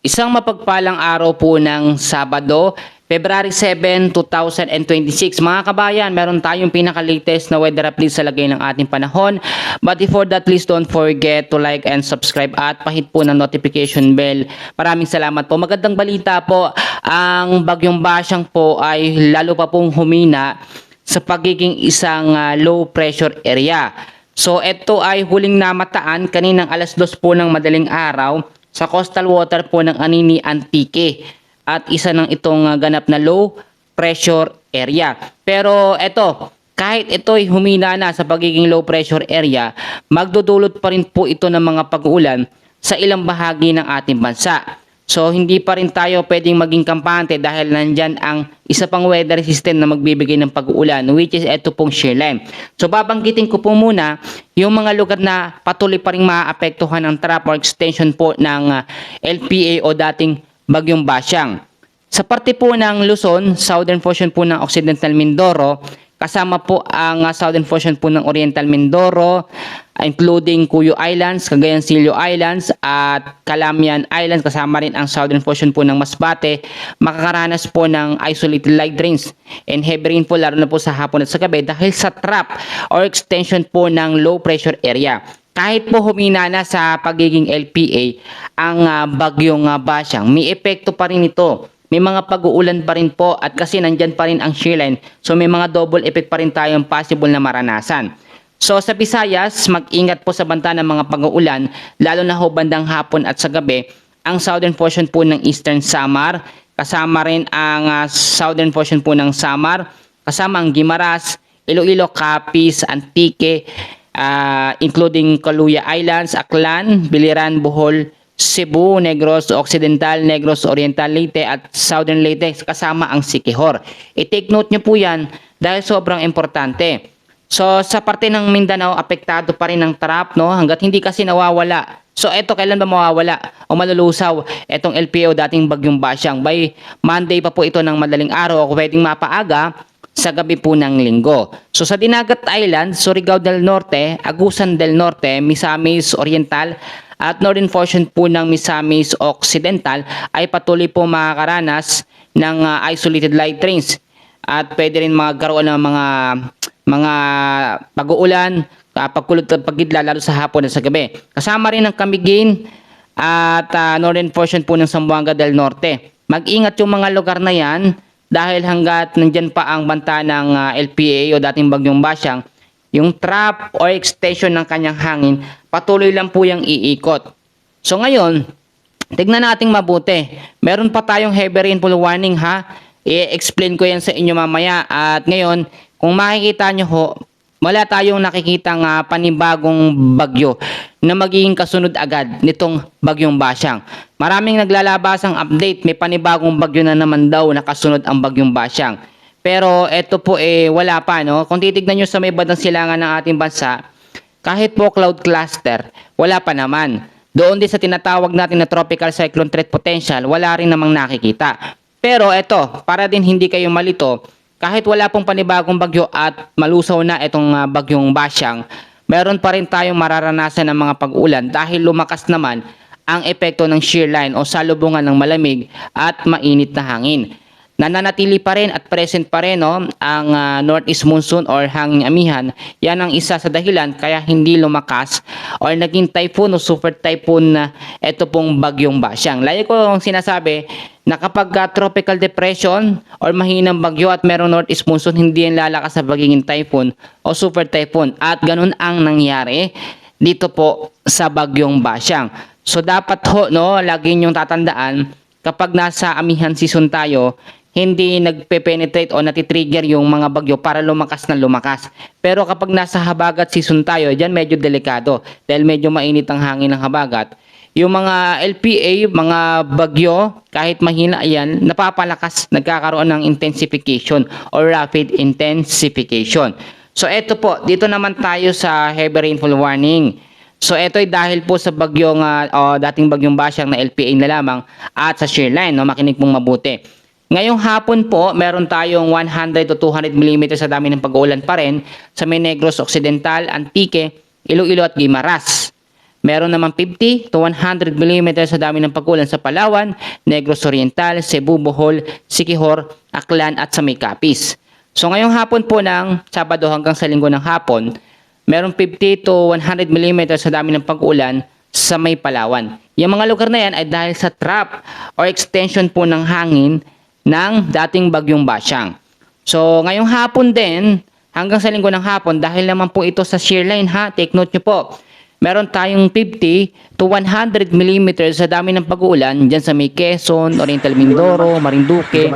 Isang mapagpalang araw po ng Sabado, February 7, 2026. Mga kabayan, meron tayong pinaka-latest na weather update sa lagay ng ating panahon. But before that, please don't forget to like and subscribe at pahit po ng notification bell. Maraming salamat po. Magandang balita po, ang Bagyong Basyang po ay lalo pa pong humina sa pagiging isang low pressure area. So ito ay huling namataan kaninang alas 2 po ng madaling araw sa coastal water po ng Anini Antique at isa ng itong ganap na low pressure area. Pero ito, kahit ito ay humina na sa pagiging low pressure area, magdudulot pa rin po ito ng mga pag-uulan sa ilang bahagi ng ating bansa. So hindi pa rin tayo pwedeng maging kampante dahil nandyan ang isa pang weather system na magbibigay ng pag-uulan, which is ito pong shear line. So babanggitin ko po muna yung mga lugar na patuloy pa rin maapektuhan ng trap or extension po ng LPA o dating Bagyong Basyang. Sa parte po ng Luzon, southern portion po ng Occidental Mindoro, kasama po ang southern portion po ng Oriental Mindoro, including Cuyo Islands, Cagayan Silio Islands at Calamian Islands, kasama rin ang southern portion po ng Masbate, makakaranas po ng isolated light rains and heavy rainfall lalo na po sa hapon at sa gabi dahil sa trap or extension po ng low pressure area. Kahit po humina na sa pagiging LPA ang Bagyong Basyang, may epekto pa rin ito. May mga pag-uulan pa rin po at kasi nandyan pa rin ang shear line, so may mga double effect pa rin tayong possible na maranasan. So sa Visayas, mag-ingat po sa banta ng mga pag-uulan, lalo na ho bandang hapon at sa gabi, ang southern portion po ng Eastern Samar, kasama rin ang southern portion po ng Samar, kasama ang Guimaras, Iloilo, Capiz, Antique, including Caluya Islands, Aklan, Biliran, Bohol, Cebu, Negros Occidental, Negros Oriental, Leyte at Southern Leyte, kasama ang Siquijor. I-take note nyo po yan dahil sobrang importante. So sa parte ng Mindanao, apektado pa rin ng trap, no? Hanggat hindi kasi nawawala. So eto, kailan ba mawawala o malulusaw etong LPO dating Bagyong Basyang? By Monday pa po ito ng madaling araw o pwedeng mapaaga sa gabi po ng linggo. So sa Dinagat Island, Surigao del Norte, Agusan del Norte, Misamis Oriental at northern portion po ng Misamis Occidental ay patuloy po makakaranas ng isolated light rains at pwede rin magkaroon ng mga pag-uulan, pagkulot at pagidla lalo sa hapon at sa gabi. Kasama rin ang Camiguin at northern portion po ng Zamboanga del Norte. Mag-ingat yung mga lugar na yan dahil hanggat nandyan pa ang banta ng LPA o dating Bagyong Basyang, yung trap or extension ng kanyang hangin, patuloy lang po yung iikot. So ngayon, tignan nating mabuti. Meron pa tayong heavy rainfall warning ha. I-explain ko yan sa inyo mamaya. At ngayon, kung makikita nyo ho, wala tayong nakikitang panibagong bagyo na magiging kasunod agad nitong Bagyong Basyang. Maraming naglalabasang update, may panibagong bagyo na naman daw na kasunod ang Bagyong Basyang. Pero ito po wala pa, no? Kung titignan nyo sa may bandang silangan ng ating bansa, kahit po cloud cluster, wala pa naman. Doon din sa tinatawag natin na tropical cyclone threat potential, wala rin namang nakikita. Pero ito, para din hindi kayo malito, kahit wala pong panibagong bagyo at malusaw na itong Bagyong Basyang, meron pa rin tayong mararanasan ng mga pag-ulan dahil lumakas naman ang epekto ng shear line o salubungan ng malamig at mainit na hangin. Nananatili pa rin at present pa rin ang northeast monsoon or hanging amihan. Yan ang isa sa dahilan kaya hindi lumakas or naging typhoon o super typhoon na ito pong Bagyong Basyang. Lagi ko sinasabi na kapag tropical depression or mahinang bagyo at merong northeast monsoon, hindi yan lalakas sa pagiging typhoon o super typhoon. At ganun ang nangyari dito po sa Bagyong Basyang. So dapat lagi nyong tatandaan, kapag nasa amihan season tayo, hindi nagpe-penetrate o natitrigger yung mga bagyo para lumakas na lumakas. Pero kapag nasa habagat season tayo, dyan medyo delikado dahil medyo mainit ang hangin ng habagat. Yung mga LPA, mga bagyo, kahit mahina yan, napapalakas, nagkakaroon ng intensification or rapid intensification. So eto po, dito naman tayo sa heavy rainfall warning. So ito ay dahil po sa bagyong dating Bagyong Basyang na LPA na lamang at sa shear line, makinig pong mabuti. Ngayong hapon po, meron tayong 100 to 200 mm sa dami ng pag-uulan pa rin sa may Negros Occidental, Antique, Iloilo at Guimaras. Meron naman 50 to 100 mm sa dami ng pag-ulan sa Palawan, Negros Oriental, Cebu, Bohol, Siquijor, Aklan at sa May Capiz. So ngayong hapon po ng Sabado hanggang sa Linggo ng hapon, meron 50 to 100 mm sa dami ng pag-ulan sa May Palawan. Yung mga lugar na yan ay dahil sa trap or extension po ng hangin ng dating bagyong Basyang. So ngayong hapon din, hanggang sa Linggo ng hapon, dahil naman po ito sa shear line ha, take note nyo po, meron tayong 50 to 100 mm sa dami ng pag-uulan dyan sa may Quezon, Oriental Mindoro, Marinduque,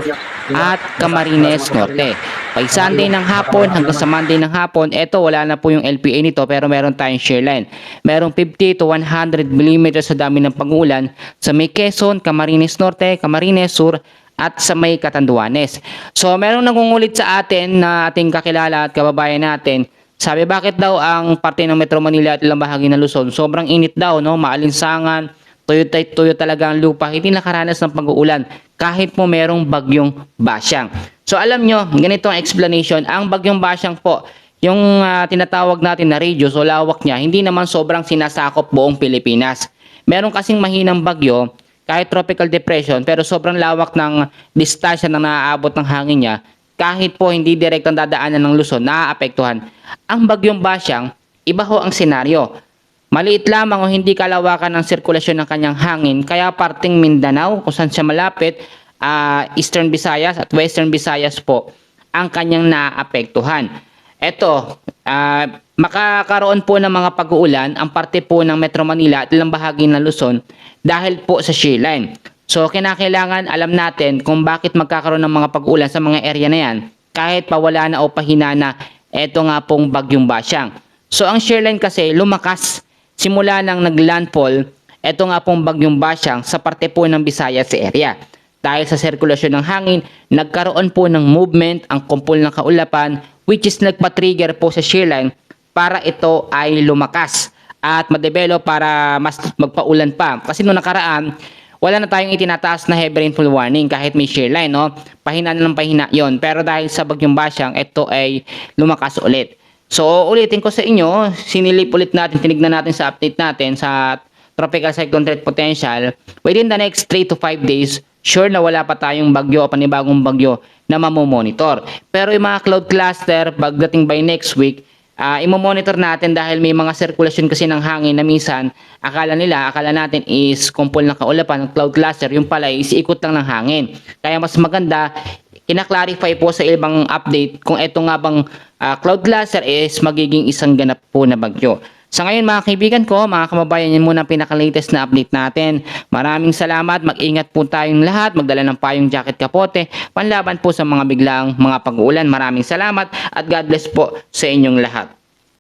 at Camarines Norte. By Sunday ng hapon hanggang sa Monday ng hapon, eto wala na po yung LPA nito pero meron tayong shear line. Merong 50 to 100 mm sa dami ng pag-uulan sa may Quezon, Camarines Norte, Camarines Sur, at sa may Catanduanes. So merong nangungulit sa atin na ating kakilala at kababayan natin. Sabi bakit daw ang parte ng Metro Manila at ilang bahagi ng Luzon sobrang init daw, no? Maalinsangan, tuyo talaga ang lupa, hindi nakaranas ng pag-uulan kahit po merong bagyong Basyang. So alam nyo, ganito ang explanation. Ang bagyong Basyang po, yung tinatawag natin na radius o lawak niya, hindi naman sobrang sinasakop buong Pilipinas. Meron kasing mahinang bagyo, kahit tropical depression, pero sobrang lawak ng distansya na naaabot ng hangin niya, kahit po hindi direktang dadaanan ng Luzon, naaapektuhan. Ang bagyong Basyang, iba ho ang senaryo. Maliit lamang o hindi kalawakan ng sirkulasyon ng kanyang hangin, kaya parting Mindanao, kung saan siya malapit, Eastern Visayas at Western Visayas po, ang kanyang naaapektuhan. Ito, makakaroon po ng mga pag-uulan ang parte po ng Metro Manila at ilang bahagi ng Luzon dahil po sa shear line. So, kinakailangan alam natin kung bakit magkakaroon ng mga pag-ulan sa mga area na yan kahit pawala na o pahina na eto nga pong bagyong Basyang. So, ang shear line kasi lumakas simula nang naglandfall eto nga pong bagyong Basyang sa parte po ng Visayas area. Dahil sa sirkulasyon ng hangin, nagkaroon po ng movement ang kumpol ng kaulapan which is nagpa-trigger po sa shear line para ito ay lumakas at ma-develop para mas magpaulan pa. Kasi noong nakaraan, wala na tayong itinataas na heavy rainfall warning kahit may shear line, no? Pahina na ng pahina yon. Pero dahil sa bagyong Basyang, ito ay lumakas ulit. So, ulitin ko sa inyo, sinilip ulit natin, tinignan natin sa update natin sa tropical cyclone threat potential. Within the next 3 to 5 days, sure na wala pa tayong bagyo o panibagong bagyo na mamomonitor. Pero yung mga cloud cluster, pagdating by next week, imo-monitor natin dahil may mga sirkulasyon kasi ng hangin na minsan akala natin is kumpol ng kaulapan ng cloud cluster, yung pala is ikot lang ng hangin. Kaya mas maganda ina-clarify po sa ibang update kung eto nga bang cloud cluster is magiging isang ganap po na bagyo. Sa ngayon mga kaibigan ko, mga kababayan, yan muna ang pinaka-latest na update natin. Maraming salamat, mag-ingat po tayong lahat, magdala ng payong jacket kapote, panlaban po sa mga biglang mga pag-uulan. Maraming salamat at God bless po sa inyong lahat.